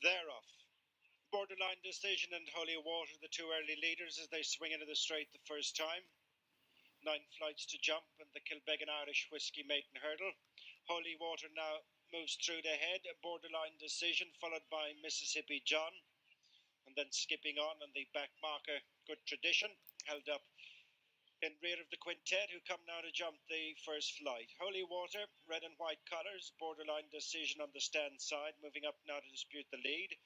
They're off. Borderline Decision and Holy Water, the two early leaders as they swing into the straight the first time. 9 flights to jump and the Kilbeggan Irish Whiskey Maiden Hurdle. Holy Water now moves through the head. Borderline Decision followed by Mississippi John. And then skipping on the back marker, Good Tradition, held up in rear of the quintet, who come now to jump the first flight. Holy Water, red and white colours, Borderline Decision on the stand side, moving up now to dispute the lead,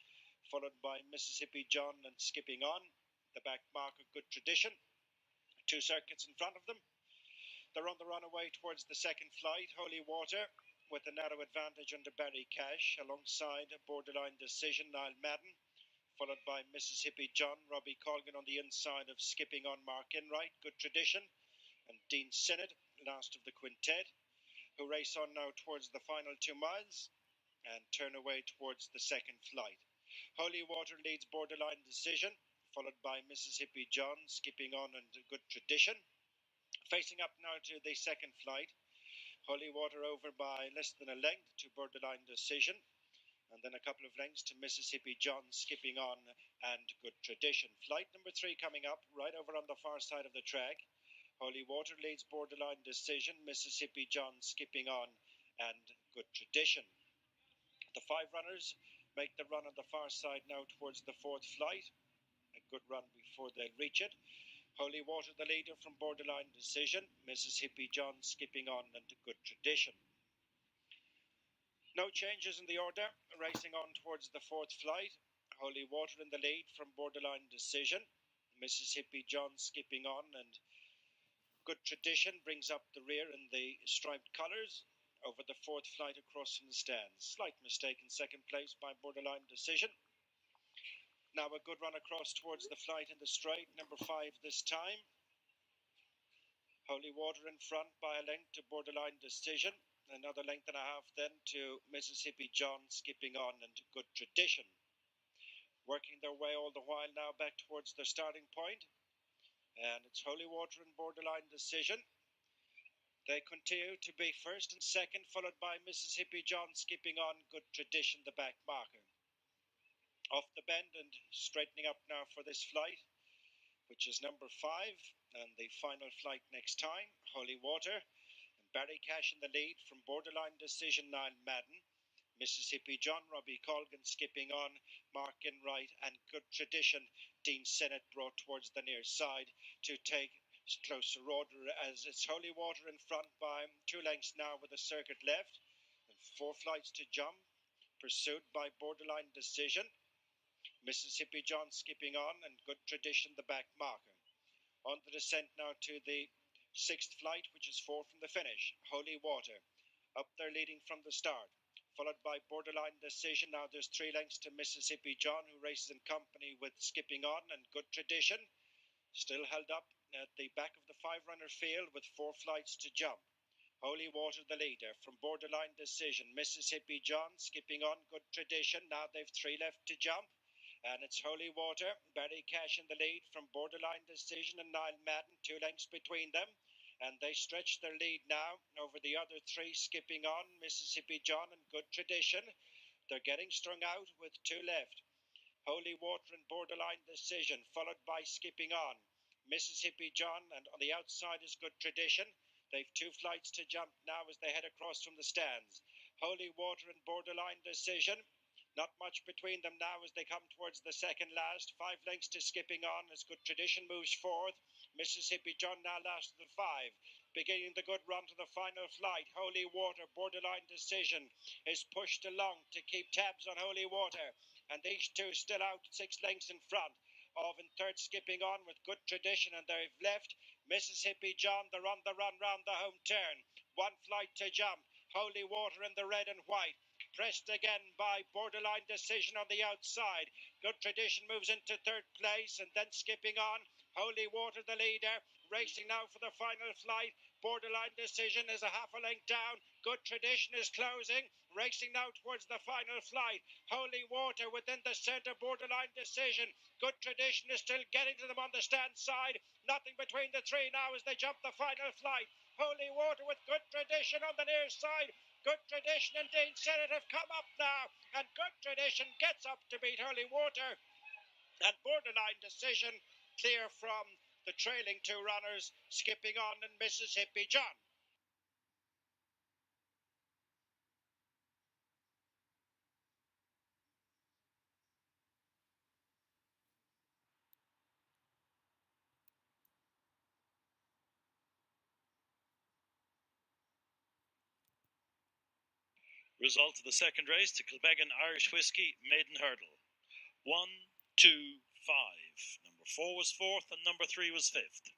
followed by Mississippi John and skipping on. The back marker, Good Tradition. 2 circuits in front of them. They're on the runaway towards the second flight. Holy Water with a narrow advantage under Barry Cash, alongside Borderline Decision, Niall Madden, followed by Mississippi John, Robbie Colgan on the inside of skipping on Mark Enright, Good Tradition, and Dean Sinnott, last of the quintet, who race on now towards the final 2 miles and turn away towards the second flight. Holy Water leads Borderline Decision, followed by Mississippi John, skipping on and Good Tradition. Facing up now to the second flight, Holy Water over by less than a length to Borderline Decision, and then a couple of lengths to Mississippi John, skipping on and Good Tradition. Flight number 3 coming up right over on the far side of the track. Holy Water leads Borderline Decision, Mississippi John skipping on and Good Tradition. The 5 runners make the run on the far side now towards the 4th flight. A good run before they reach it. Holy Water the leader from Borderline Decision, Mississippi John skipping on and Good Tradition. No changes in the order, racing on towards the 4th flight. Holy Water in the lead from Borderline Decision, Mississippi John skipping on, and Good Tradition brings up the rear in the striped colours over the 4th flight across from the stands. Slight mistake in second place by Borderline Decision. Now a good run across towards the flight in the straight, number 5 this time. Holy Water in front by a length to Borderline Decision. Another length and a half then to Mississippi John skipping on and Good Tradition. Working their way all the while now back towards their starting point. And it's Holy Water and Borderline Decision. They continue to be first and second, followed by Mississippi John skipping on, Good Tradition, the back marker. Off the bend and straightening up now for this flight, which is number 5 and the final flight next time. Holy Water and Barry Cash in the lead from Borderline Decision, Niall Madden. Mississippi John, Robbie Colgan skipping on, Mark Enright and Good Tradition. Dean Sinnott brought towards the near side to take closer order, as it's Holy Water in front by 2 lengths now with a circuit left, and 4 flights to jump, pursued by Borderline Decision. Mississippi John skipping on and Good Tradition, the back marker. On the descent now to the 6th flight, which is 4 from the finish. Holy Water up there leading from the start, followed by Borderline Decision. Now there's 3 lengths to Mississippi John, who races in company with skipping on and Good Tradition. Still held up at the back of the 5-runner field with 4 flights to jump. Holy Water the leader from Borderline Decision. Mississippi John skipping on, Good Tradition. Now they've 3 left to jump. And it's Holy Water, Barry Cash in the lead from Borderline Decision and Niall Madden, 2 lengths between them. And they stretch their lead now over the other 3, skipping on, Mississippi John and Good Tradition. They're getting strung out with 2 left. Holy Water and Borderline Decision, followed by skipping on, Mississippi John, and on the outside is Good Tradition. They've 2 flights to jump now as they head across from the stands. Holy Water and Borderline Decision. Not much between them now as they come towards the second last. 5 lengths to skipping on as Good Tradition moves 4th. Mississippi John now last of the 5. Beginning the good run to the final flight. Holy Water, Borderline Decision is pushed along to keep tabs on Holy Water. And these 2 still out 6 lengths in front of in 3rd skipping on with Good Tradition, and they've left Mississippi John. They're on the run round the home turn. 1 flight to jump. Holy Water in the red and white. Pressed again by Borderline Decision on the outside. Good Tradition moves into 3rd place, and then skipping on Holy Water the leader, racing now for the final flight. Borderline Decision is a half a length down. Good Tradition is closing, racing now towards the final flight. Holy Water within the centre, Borderline Decision. Good Tradition is still getting to them on the stand side. Nothing between the three now as they jump the final flight. Holy Water with Good Tradition on the near side. Good Tradition and Dean Sinnott have come up now, and Good Tradition gets up to beat Holy Water, and Borderline Decision clear from the trailing two runners, Skipping On and Mississippi John. Result of the second race to Kilbeggan Irish Whiskey Maiden Hurdle. 1, 2, 5. Number 4 was fourth and number 3 was fifth.